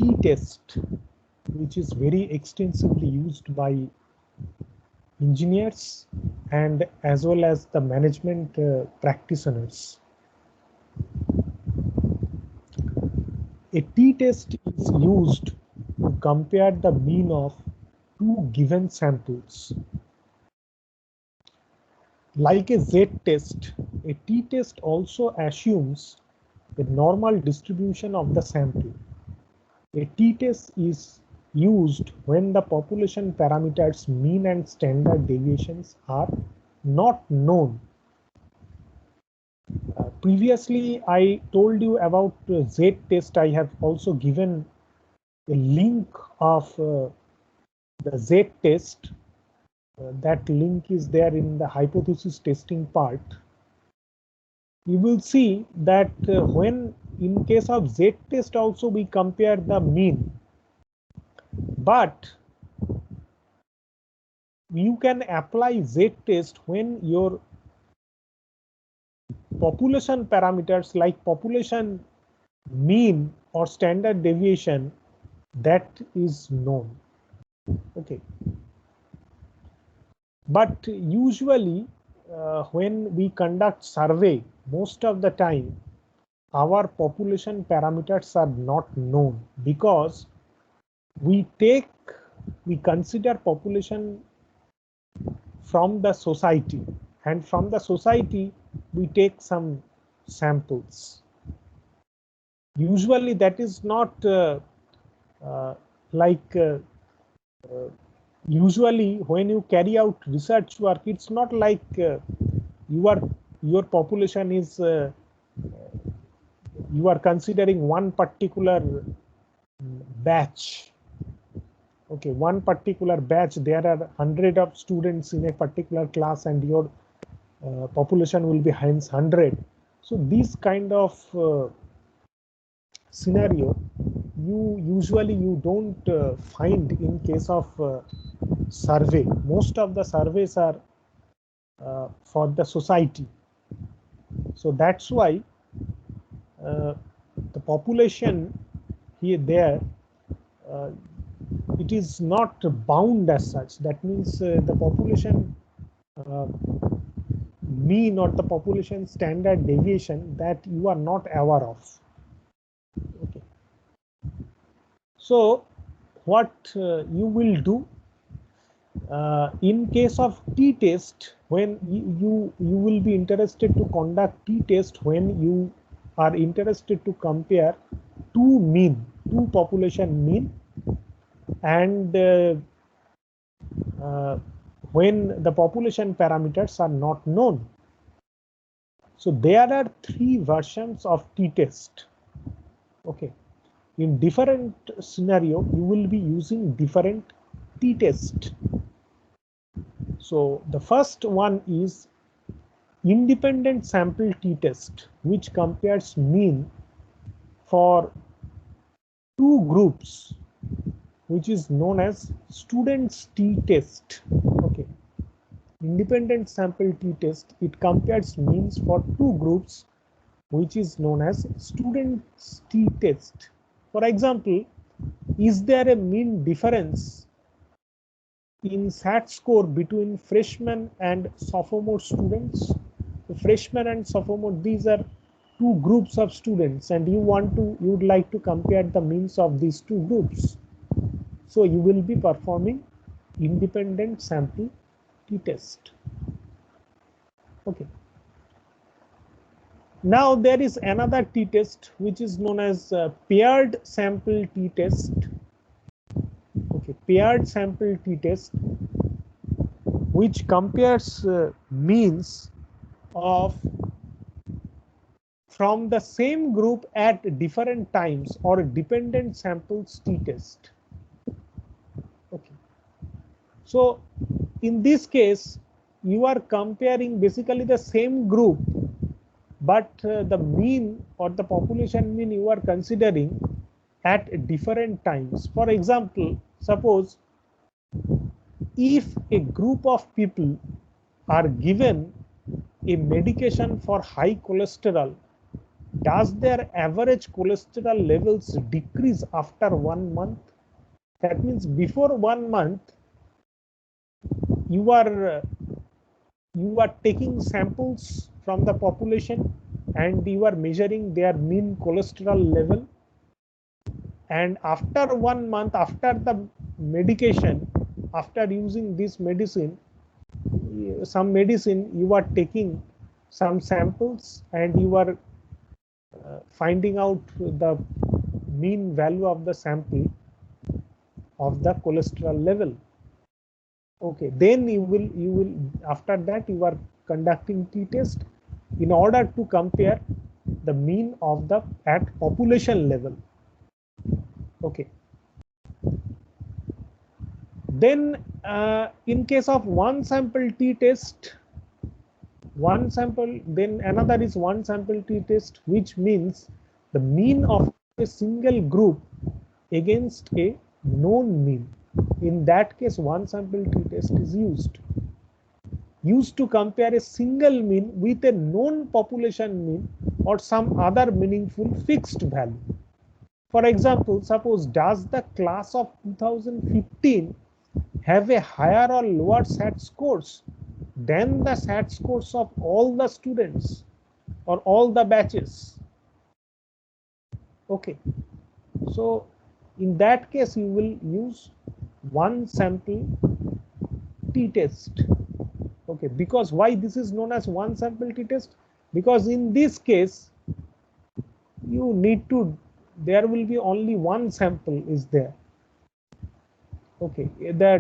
t-test, which is very extensively used by engineers and as well as the management practitioners. A t-test is used to compare the mean of two given samples. Like a z-test, a t-test also assumes a normal distribution of the sample. A t-test is used when the population parameters mean and standard deviations are not known. Previously, I told you about z-test. I have also given a link of the z-test. That link is there in the hypothesis testing part. You will see that when in case of z-test also we compare the mean, but you can apply z-test when your population parameters like population mean or standard deviation that is known. Okay. But usually when we conduct survey, most of the time our population parameters are not known because we consider population from the society, and from the society we take some samples. Usually that is not usually when you carry out research work, it's not like your population is you are considering one particular batch. Okay, one particular batch, there are 100 of students in a particular class and your population will be hence 100. So this kind of scenario you don't find in case of survey. Most of the surveys are for the society. So that's why the population here there it is not bound as such. That means the population mean or the population standard deviation that you are not aware of. Okay. So what you will do in case of t-test, when you will be interested to conduct t-test when you are interested to compare two population mean, and when the population parameters are not known. So there are three versions of t-test. Okay, in different scenario you will be using different t-test. So the first one is independent sample t-test, which compares mean for two groups, which is known as students t-test. Okay, independent sample t-test, it compares means for two groups, which is known as students t-test. For example, is there a mean difference in SAT score between freshmen and sophomore students? The freshmen and sophomore, these are two groups of students, and you would like to compare the means of these two groups. So you will be performing independent sample t-test. Okay. Now there is another t-test which is known as paired sample t-test. Okay, paired sample t-test, which compares means of from the same group at different times, or dependent samples t-test. Okay. So in this case you are comparing basically the same group, but the mean or the population mean you are considering at different times. For example, suppose if a group of people are given a medication for high cholesterol does their average cholesterol levels decrease after 1 month? That means before 1 month, you are taking samples from the population and you are measuring their mean cholesterol level. And after 1 month, after the medication, after using this medicine, some medicine, you are taking some samples and you are finding out the mean value of the sample of the cholesterol level. Okay, then you will after that you are conducting t-test in order to compare the mean of the at population level. Okay. Then in case of one sample t-test, one sample, then another is one sample t-test, which means the mean of a single group against a known mean. In that case, one sample t-test is used to compare a single mean with a known population mean or some other meaningful fixed value. For example, suppose does the class of 2015 have a higher or lower SAT scores than the SAT scores of all the students or all the batches? Okay, so in that case you will use one sample t-test. Okay, because why this is known as one sample t-test? Because in this case you need to, there will be only one sample is there. Okay,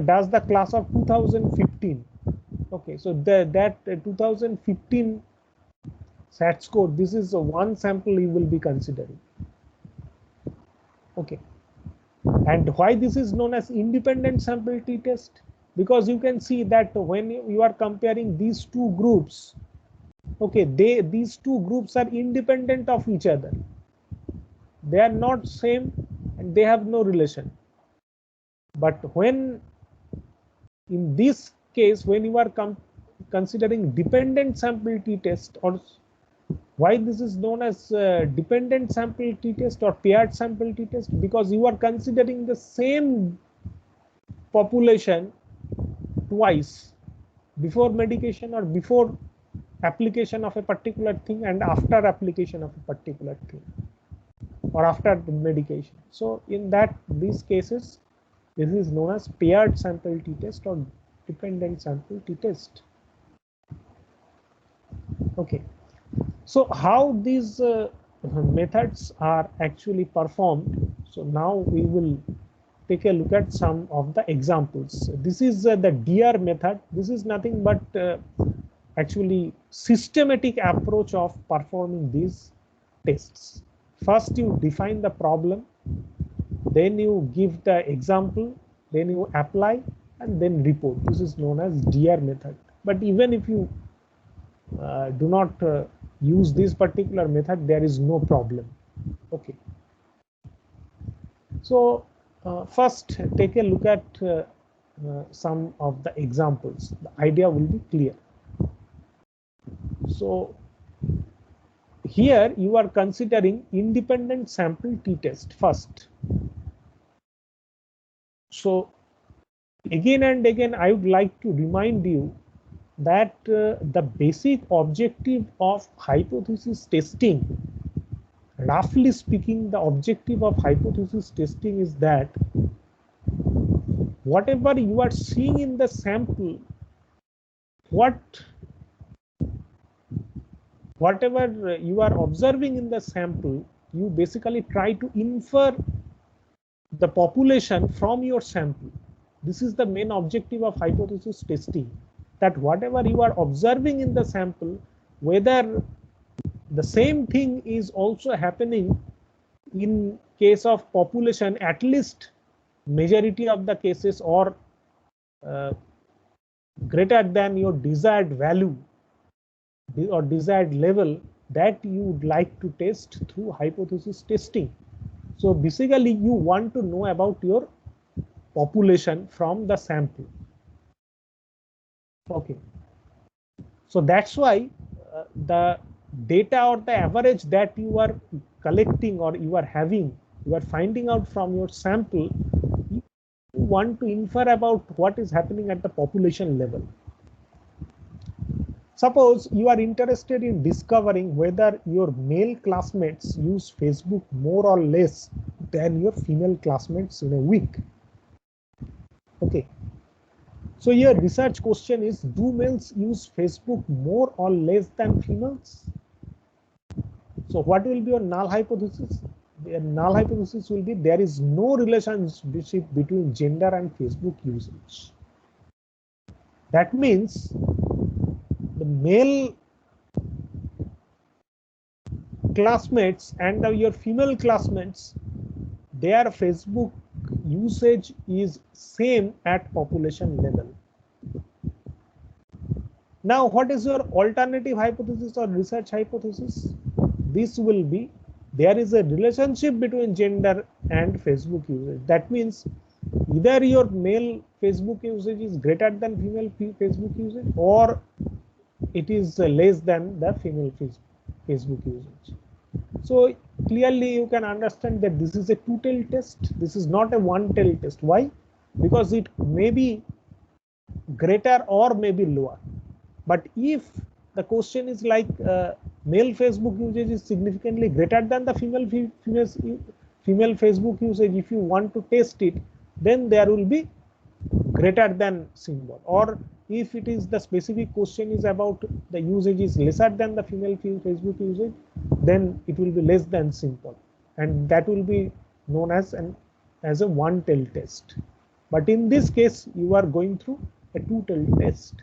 does the class of 2015. Okay, so that 2015 SAT score, this is one sample you will be considering. Okay, and why this is known as independent sample t-test? Because you can see that when you are comparing these two groups, okay, these two groups are independent of each other. They are not same and they have no relation. But when in this case, when you are considering dependent sample t-test, or why this is known as dependent sample t-test or paired sample t-test? Because you are considering the same population twice, before medication or before application of a particular thing and after application of a particular thing or after the medication. So in these cases, this is known as paired sample t-test or dependent sample t-test. Okay, so how these methods are actually performed. So now we will take a look at some of the examples. This is the DEAR method. This is nothing but actually systematic approach of performing these tests. First you define the problem, then you give the example, then you apply and then report. This is known as DEAR method. But even if you do not use this particular method, there is no problem. Okay, so first take a look at some of the examples. The idea will be clear. So here you are considering independent sample t-test first. So again and again I would like to remind you that the basic objective of hypothesis testing, roughly speaking, the objective of hypothesis testing is that whatever you are seeing in the sample, whatever you are observing in the sample, you basically try to infer the population from your sample. This is the main objective of hypothesis testing, that whatever you are observing in the sample, whether the same thing is also happening in case of population, at least majority of the cases, or greater than your desired value or desired level that you would like to test through hypothesis testing. So basically you want to know about your population from the sample. Okay, so that's why the data or the average that you are collecting or you are having, you are finding out from your sample, you want to infer about what is happening at the population level. Suppose you are interested in discovering whether your male classmates use Facebook more or less than your female classmates in a week. Okay. So your research question is, do males use Facebook more or less than females? So what will be your null hypothesis? The null hypothesis will be there is no relationship between gender and Facebook usage. That means the male classmates and your female classmates, their Facebook usage is same at population level. Now, what is your alternative hypothesis or research hypothesis? This will be there is a relationship between gender and Facebook usage. That means either your male Facebook usage is greater than female Facebook usage, or it is less than the female Facebook usage. So clearly you can understand that this is a two-tailed test. This is not a one-tailed test. Why? Because it may be greater or may be lower. But if the question is like male Facebook usage is significantly greater than the female Facebook usage, if you want to test it, then there will be greater than symbol. Or if it is the specific question is about the usage is lesser than the female Facebook usage, then it will be less than symbol, and that will be known as a one-tailed test. But in this case, you are going through a two-tailed test.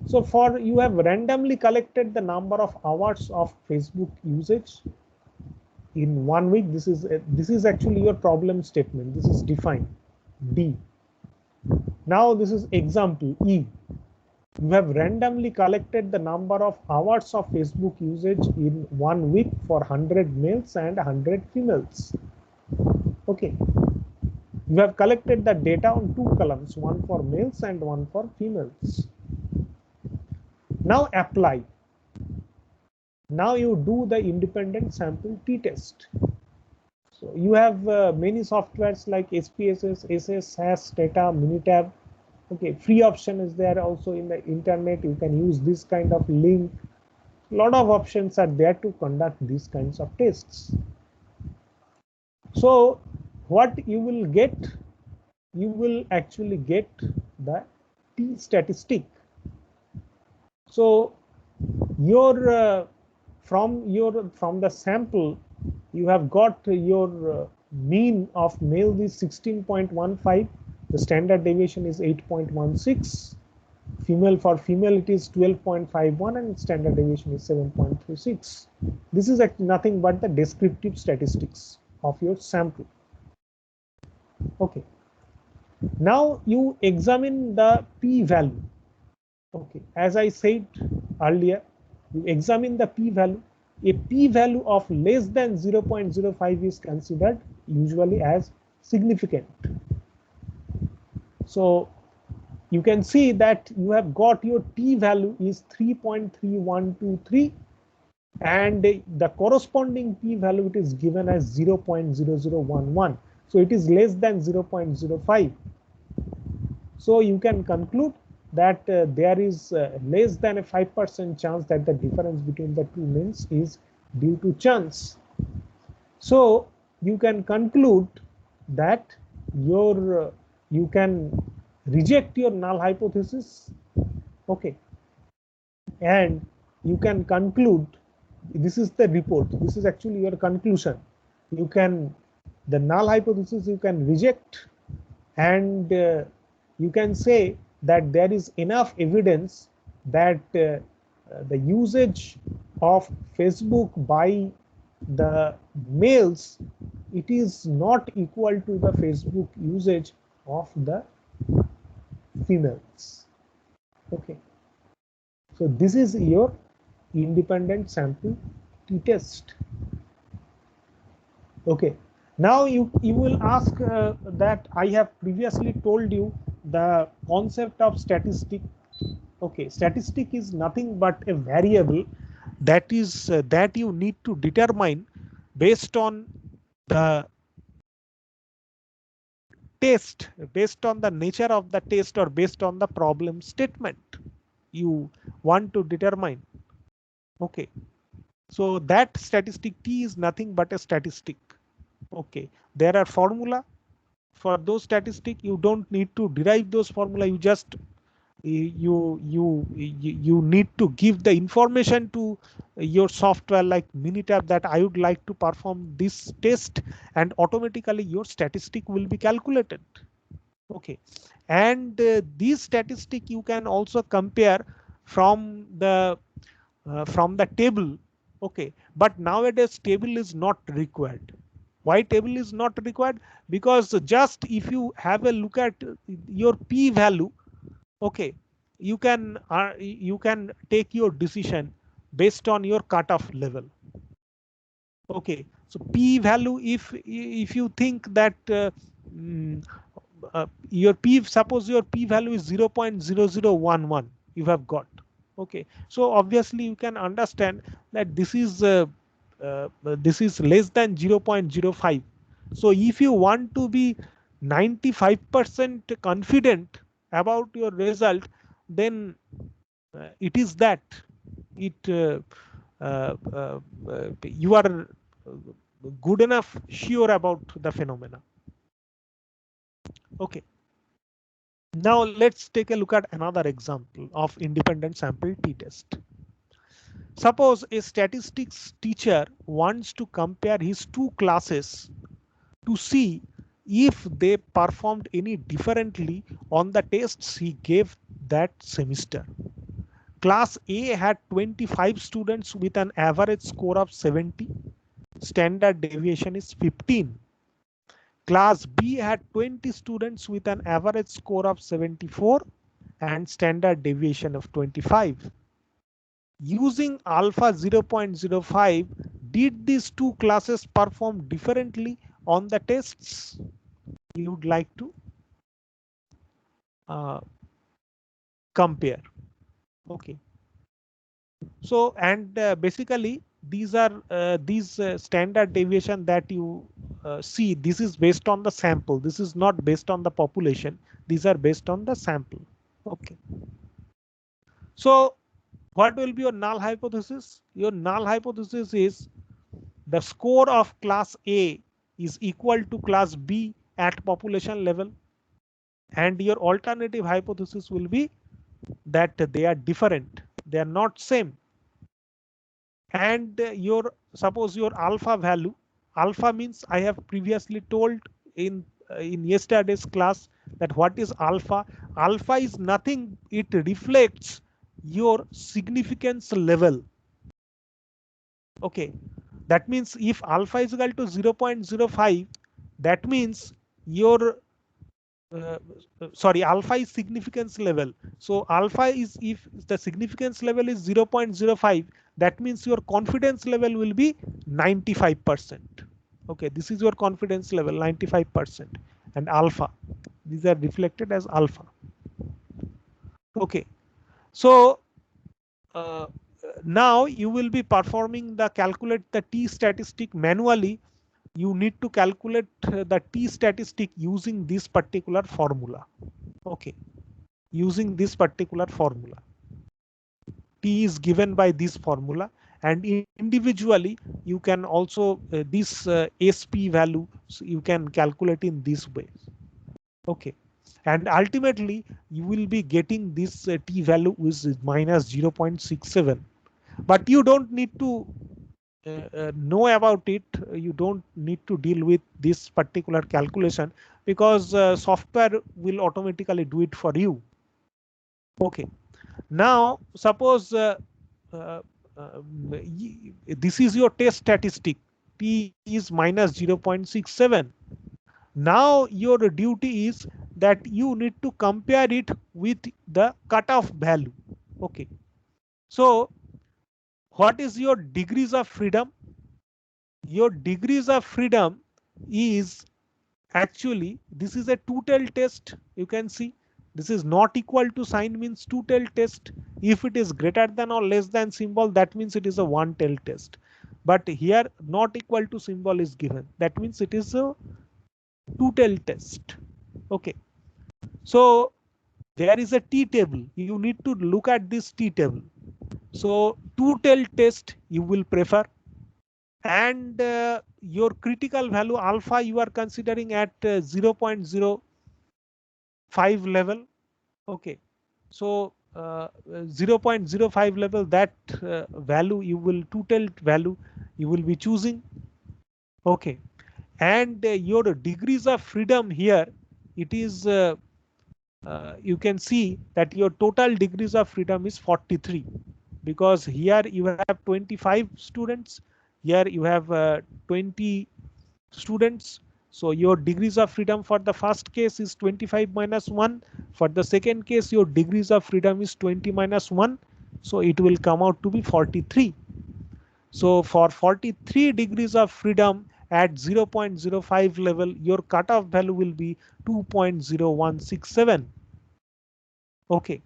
So for you have randomly collected the number of hours of Facebook usage in 1 week. This is actually your problem statement. This is defined D. Now this is example E. You have randomly collected the number of hours of Facebook usage in 1 week for 100 males and 100 females. Okay. You have collected the data on two columns, one for males and one for females. Now apply. Now you do the independent sample t-test. So you have many softwares like SPSS, SS, SAS, Data, Minitab. Okay, free option is there also in the internet. You can use this kind of link. A lot of options are there to conduct these kinds of tests. So what you will get, you will actually get the t statistic. So your from the sample, you have got your mean of male is 16.15. The standard deviation is 8.16. For female it is 12.51 and standard deviation is 7.36. This is nothing but the descriptive statistics of your sample. Okay. Now you examine the p-value. Okay, as I said earlier, you examine the p-value. A p-value of less than 0.05 is considered usually as significant. So you can see that you have got your t-value is 3.3123, and the corresponding p-value it is given as 0.0011. So it is less than 0.05. So you can conclude that there is less than a 5% chance that the difference between the two means is due to chance. So you can conclude that you can reject your null hypothesis. Okay, and you can conclude, this is the report, this is actually your conclusion. You can, the null hypothesis you can reject, and you can say that there is enough evidence that the usage of Facebook by the males, it is not equal to the Facebook usage of the females. Okay, so this is your independent sample t-test. Okay, now you will ask that I have previously told you the concept of statistic. Okay, statistic is nothing but a variable that is that you need to determine based on the test, based on the nature of the test, or based on the problem statement you want to determine. Okay, so that statistic T is nothing but a statistic. Okay, there are formula for those statistics. You don't need to derive those formula. You just you need to give the information to your software like Minitab that I would like to perform this test, and automatically your statistic will be calculated. Okay, and these statistic you can also compare from the table. Okay, but nowadays table is not required. Why table is not required? Because just if you have a look at your p value, okay, you can take your decision based on your cutoff level. Okay, so p value, if you think that mm, your p, suppose your p value is 0.0011 you have got. Okay, so obviously you can understand that this is less than 0.05. So if you want to be 95% confident about your result, then it is that it you are good enough sure about the phenomena. Okay, now let's take a look at another example of independent sample t-test. Suppose a statistics teacher wants to compare his two classes to see if they performed any differently on the tests he gave that semester. Class A had 25 students with an average score of 70. Standard deviation is 15. Class B had 20 students with an average score of 74 and standard deviation of 25. Using alpha 0.05, did these two classes perform differently on the tests? You would like to compare. Okay. So, and basically these are standard deviation that you see. This is based on the sample. This is not based on the population. These are based on the sample. Okay. So what will be your null hypothesis? Your null hypothesis is the score of class A is equal to class B at population level, and your alternative hypothesis will be that they are different. They are not same. And your suppose your alpha value, alpha means I have previously told in yesterday's class that what is alpha. Alpha is nothing, it reflects your significance level. Okay, that means if alpha is equal to 0.05, that means your sorry, alpha is significance level. So alpha is, if the significance level is 0.05, that means your confidence level will be 95%. Okay, this is your confidence level, 95%, and alpha, these are reflected as alpha. Okay, so now you will be performing the calculate the t statistic manually. You need to calculate the t statistic using this particular formula. Okay, using this particular formula. T is given by this formula, and individually you can also this SP value, so you can calculate in this way. Okay, and ultimately you will be getting this T value which is minus 0.67, but you don't need to know about it. You don't need to deal with this particular calculation because software will automatically do it for you. Okay, now suppose uh, this is your test statistic, T is minus 0.67. Now your duty is that you need to compare it with the cutoff value. Okay, so what is your degrees of freedom? Your degrees of freedom is actually, this is a two-tailed test. You can see This is not equal to sign means two-tailed test. If it is greater than or less than symbol, that means it is a one-tailed test. But here not equal to symbol is given. That means it is a two-tailed test. Okay. So there is a T table. You need to look at this T table. So two-tailed test you will prefer, and your critical value alpha you are considering at 0.05 level. Okay, so 0.05 level, that value you will two-tailed value you will be choosing. Okay, and your degrees of freedom here, it is you can see that your total degrees of freedom is 43, because here you have 25 students, here you have 20 students. So your degrees of freedom for the first case is 25 minus 1. For the second case, your degrees of freedom is 20 minus 1. So it will come out to be 43. So for 43 degrees of freedom at 0.05 level, your cutoff value will be 2.0167. Okay.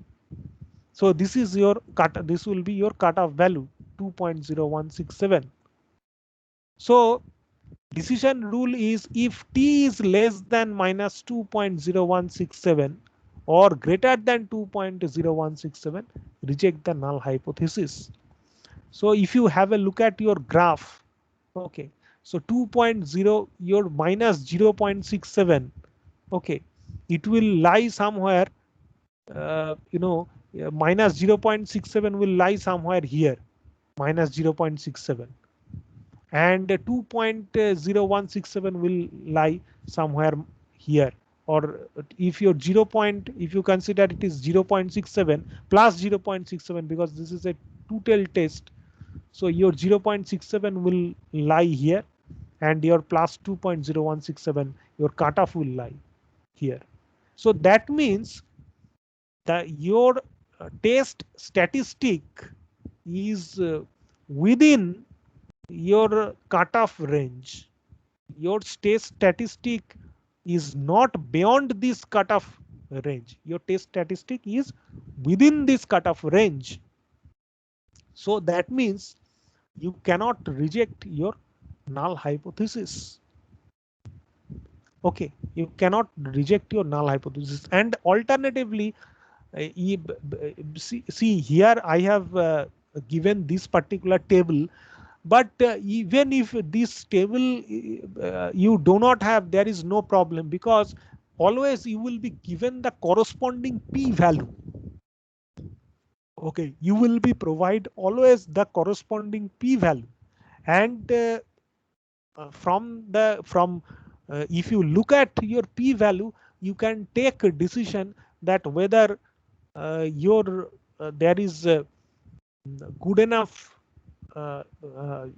So this is your cut. This will be your cutoff value 2.0167. So decision rule is if T is less than minus 2.0167 or greater than 2.0167, reject the null hypothesis. So if you have a look at your graph, okay, so 2.0, your minus 0.67, okay, it will lie somewhere, minus 0.67 will lie somewhere here, minus 0.67. And 2.0167 will lie somewhere here, or if your if you consider it is 0.67 plus 0.67, because this is a two-tailed test, so your 0.67 will lie here, and your plus 2.0167, your cutoff will lie here. So that means that your test statistic is within your cutoff range. Your test statistic is not beyond this cutoff range. Your test statistic is within this cutoff range. So that means you cannot reject your null hypothesis. Okay, you cannot reject your null hypothesis. And alternatively, see here I have given this particular table, but even if this table you do not have, there is no problem, because always you will be given the corresponding p-value. Okay, you will be provide always the corresponding p-value, and if you look at your p-value, you can take a decision that whether there is good enough,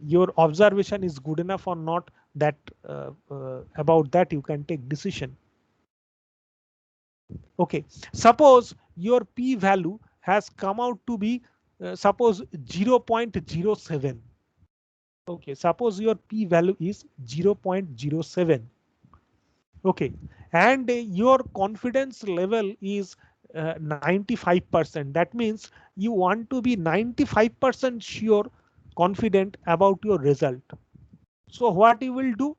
your observation is good enough or not, that about that you can take decision. Okay, suppose your p-value has come out to be suppose 0.07. Okay, suppose your p-value is 0.07. Okay, and your confidence level is 95%. That means you want to be 95% sure, confident about your result. So what you will do?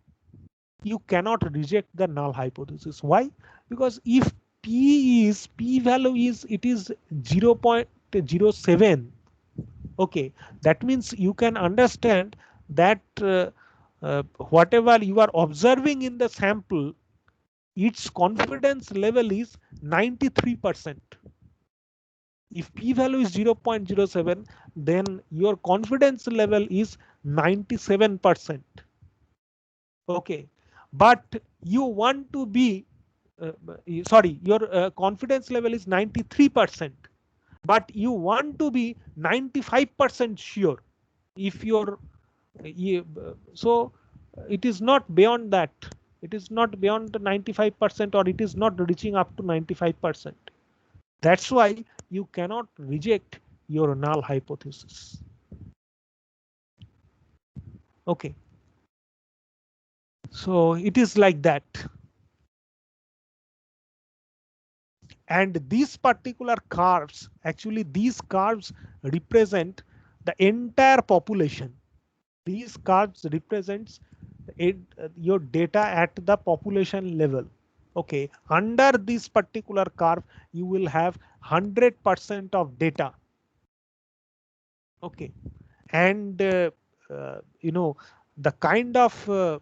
You cannot reject the null hypothesis. Why? Because if p-value is 0.07, okay, that means you can understand that whatever you are observing in the sample, its confidence level is 93%. If p-value is 0.07, then your confidence level is 97%. Okay, but you want to be sorry, your confidence level is 93%, but you want to be 95% sure. If your so it is not beyond that, it is not beyond the 95%, or it is not reaching up to 95%. That's why you cannot reject your null hypothesis. Okay, so it is like that. And these particular curves, actually these curves represent the entire population. These curves represents your data at the population level. Okay, under this particular curve you will have 100% of data. Okay, and the kind of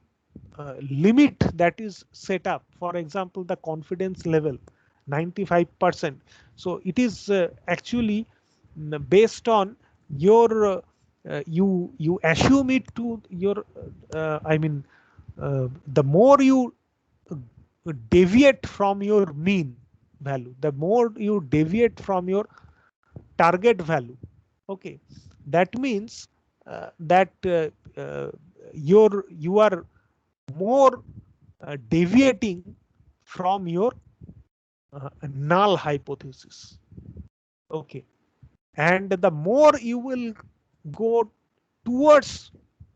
limit that is set up, for example the confidence level 95%. So it is actually based on your you assume it to your I mean the more you deviate from your mean value, the more you deviate from your target value. Okay, that means that you are more deviating from your null hypothesis. Okay, and the more you will go towards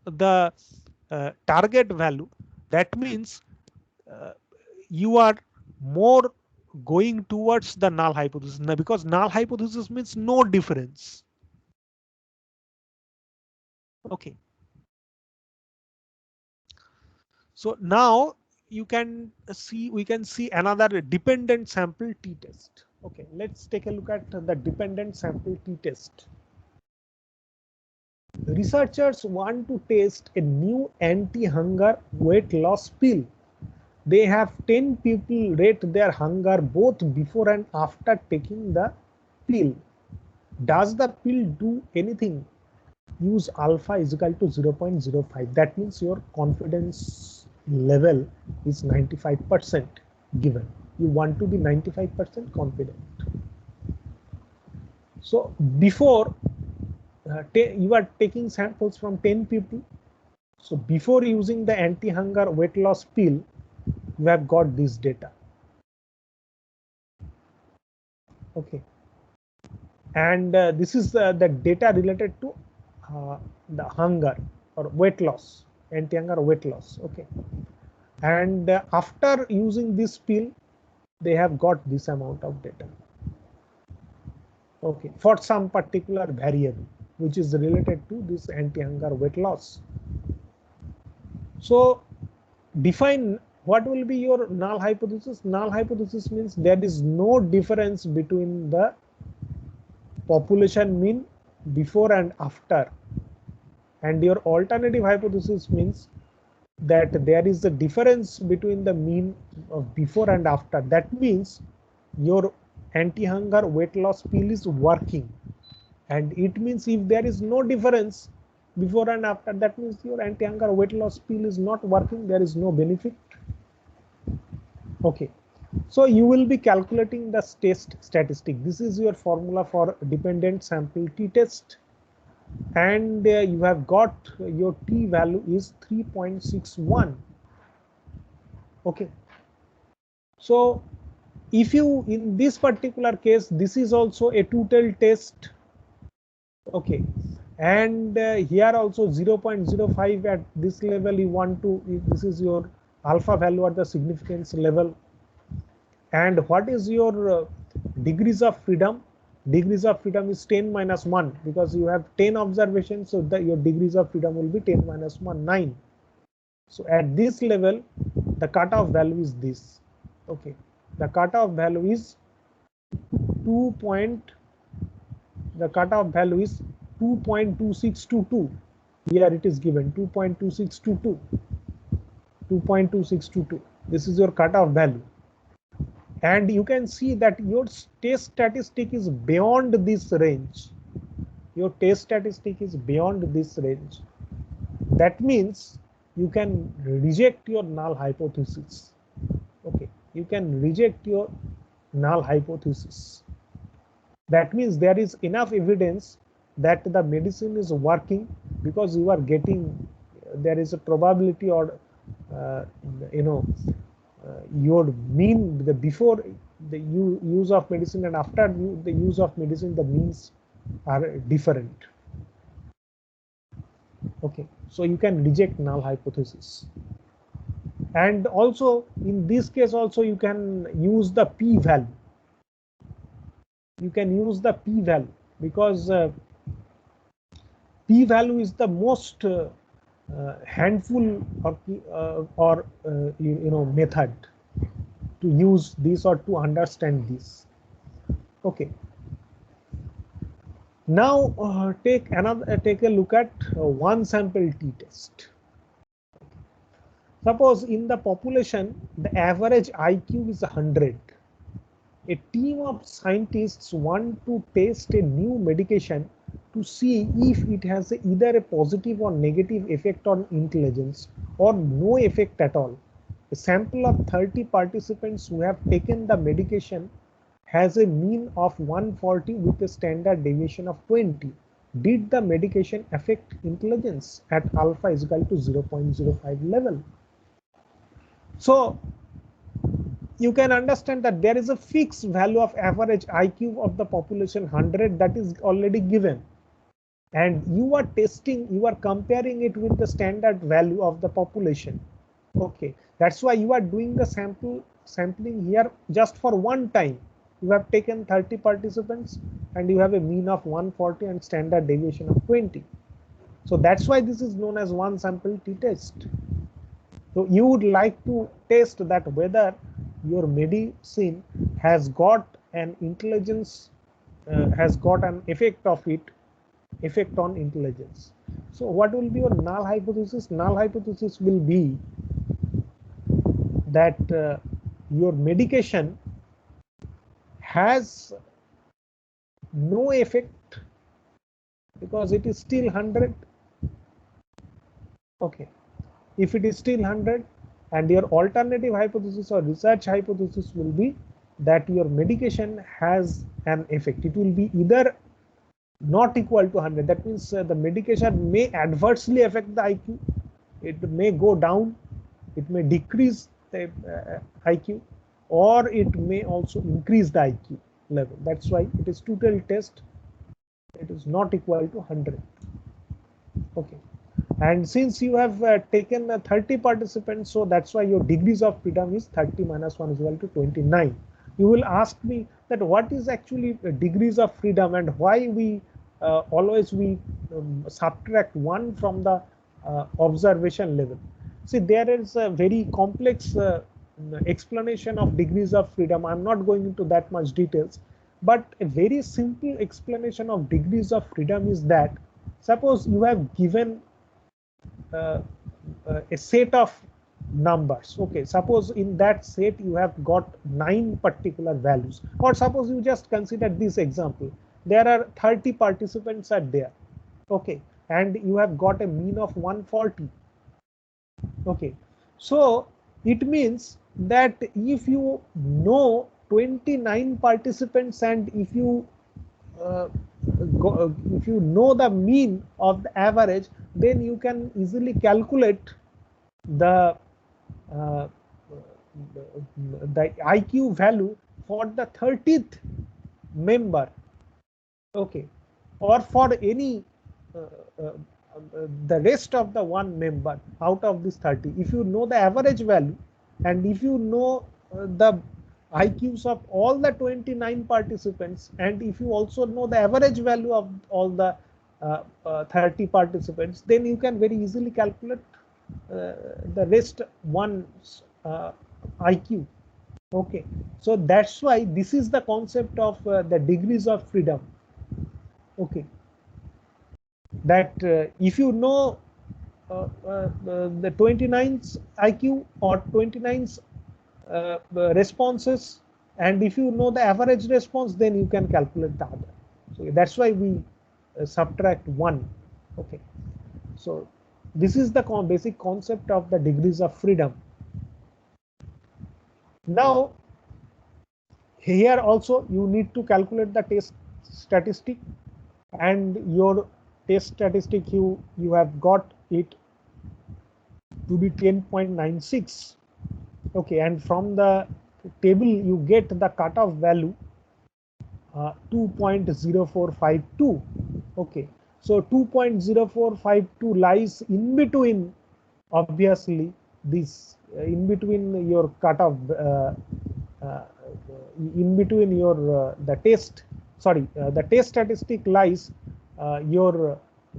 the target value, that means uh, you are more going towards the null hypothesis. Now, because null hypothesis means no difference. Okay, so now we can see another dependent sample t-test. Okay, let's take a look at the dependent sample t-test. Researchers want to test a new anti-hunger weight loss pill. They have 10 people rate their hunger both before and after taking the pill. Does the pill do anything? Use alpha is equal to 0.05. That means your confidence level is 95% given. You want to be 95% confident. So before you are taking samples from 10 people. So before using the anti-hunger weight loss pill, you have got this data. Okay. And this is the data related to the hunger or weight loss, anti-hunger weight loss. Okay. And after using this pill, they have got this amount of data. Okay, for some particular variable which is related to this anti-hunger weight loss. So define what will be your null hypothesis. Null hypothesis means there is no difference between the population mean before and after, and your alternative hypothesis means that there is a difference between the mean of before and after. That means your anti-hunger weight loss pill is working, and it means if there is no difference before and after, that means your anti-hunger weight loss pill is not working, there is no benefit. Okay, so you will be calculating the test statistic. This is your formula for dependent sample t-test, and you have got your t value is 3.61. Okay, so if you, in this particular case, this is also a two-tailed test. Okay, and here also 0.05 at this level you want to, this is your alpha value at the significance level. And what is your degrees of freedom? Degrees of freedom is 10 minus 1 because you have 10 observations, so that your degrees of freedom will be 10 minus 1, 9. So at this level the cutoff value is this. Okay, the cutoff value is 2. The cutoff value is 2.2622. Here it is given 2.2622. 2.2622. This is your cutoff value. And you can see that your test statistic is beyond this range. Your test statistic is beyond this range. That means you can reject your null hypothesis. Okay, you can reject your null hypothesis. That means there is enough evidence that the medicine is working, because you are getting, there is a probability, or your mean, the before the use of medicine and after the use of medicine, the means are different. Okay, so you can reject null hypothesis. And also in this case also you can use the p value. you can use the p-value, because p-value is the most handful or method to use this or to understand this. Okay. Now take a look at one sample t-test. Suppose in the population the average IQ is 100. A team of scientists want to test a new medication to see if it has either a positive or negative effect on intelligence or no effect at all. A sample of 30 participants who have taken the medication has a mean of 140 with a standard deviation of 20. Did the medication affect intelligence at alpha is equal to 0.05 level? So you can understand that there is a fixed value of average IQ of the population 100 that is already given, and you are testing, you are comparing it with the standard value of the population. Okay, that's why you are doing the sampling here just for one time. You have taken 30 participants and you have a mean of 140 and standard deviation of 20. So that's why this is known as one sample t-test. So you would like to test that whether your medicine has got an intelligence, has got an effect on intelligence. So what will be your null hypothesis? Null hypothesis will be that your medication has no effect because it is still 100. Okay, if it is still 100, and your alternative hypothesis or research hypothesis will be that your medication has an effect. It will be either not equal to 100, that means the medication may adversely affect the IQ, it may go down, it may decrease the IQ, or it may also increase the IQ level. That's why it is two-tailed test, it is not equal to 100. Okay. And since you have taken 30 participants, so that's why your degrees of freedom is 30 minus 1 is equal to 29. You will ask me that what is actually degrees of freedom and why we always subtract 1 from the observation level. See, there is a very complex explanation of degrees of freedom. I'm not going into that much details, but a very simple explanation of degrees of freedom is that suppose you have given a set of numbers. Okay, suppose in that set you have got 9 particular values, or suppose you just consider this example, there are 30 participants are there. Okay, and you have got a mean of 140. Okay, so it means that if you know 29 participants and if you if you know the mean of the average, then you can easily calculate the IQ value for the 30th member. Okay, or for any the rest of the one member out of this 30. If you know the average value and if you know the IQs of all the 29 participants, and if you also know the average value of all the 30 participants, then you can very easily calculate the rest one's IQ. Okay, so that's why this is the concept of the degrees of freedom. Okay, that if you know the 29's IQ or 29's responses, and if you know the average response, then you can calculate the other. So that's why we subtract 1. Okay, so this is the basic concept of the degrees of freedom. Now here also you need to calculate the test statistic, and your test statistic you have got it to be 10.96. okay, and from the table you get the cutoff value 2.0452. okay, so 2.0452 lies in between, obviously this in between your cutoff in between your the test sorry, the test statistic lies your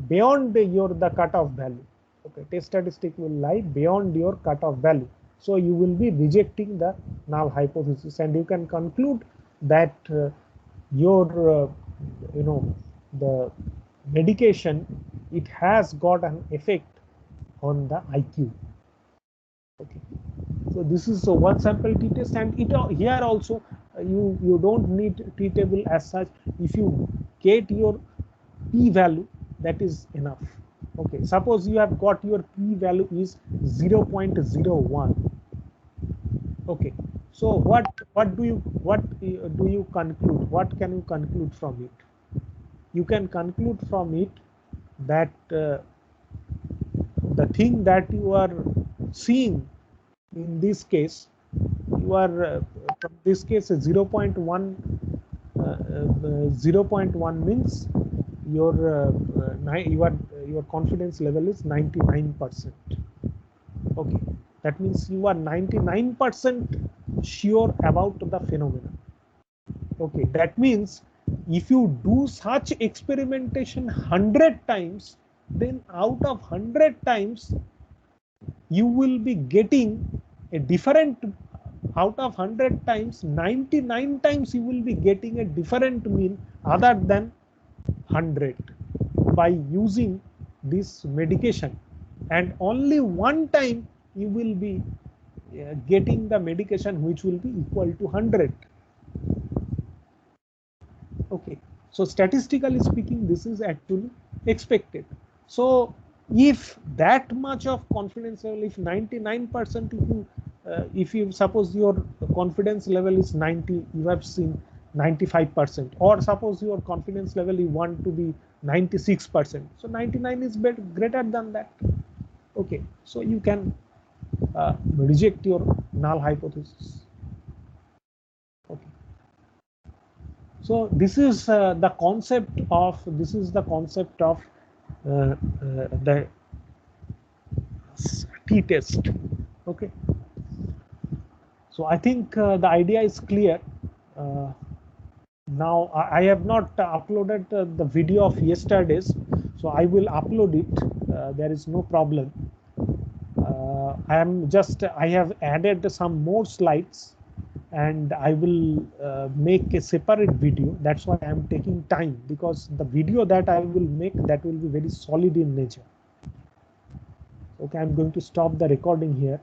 beyond your the cutoff value. Okay, test statistic will lie beyond your cutoff value. So you will be rejecting the null hypothesis, and you can conclude that your the medication, it has got an effect on the IQ. Okay, so this is a one sample t-test, and it here also you don't need t-table as such. If you get your p-value, that is enough. Okay, suppose you have got your p-value is 0.01. Okay, so what do you conclude? What can you conclude from it? You can conclude from it that the thing that you are seeing in this case, you are from this case 0.1 0.1 means your your confidence level is 99%. Okay, that means you are 99% sure about the phenomenon. Okay, that means if you do such experimentation 100 times, then out of 100 times you will be getting a different, out of 100 times 99 times you will be getting a different mean other than 100 by using this medication, and only one time you will be getting the medication which will be equal to 100. Okay, so statistically speaking, this is actually expected. So if that much of confidence level, if 99%, if you suppose your confidence level is 90, you have seen 95%, or suppose your confidence level you want to be 96%, so 99 is better, greater than that. Okay, so you can reject your null hypothesis. Okay. So this is the concept of the t-test. Okay, so I think the idea is clear. Now I have not uploaded the video of yesterday's, so I will upload it. There is no problem. I have added some more slides, and I will make a separate video. That's why I am taking time, because the video that I will make, that will be very solid in nature. Okay, I'm going to stop the recording here.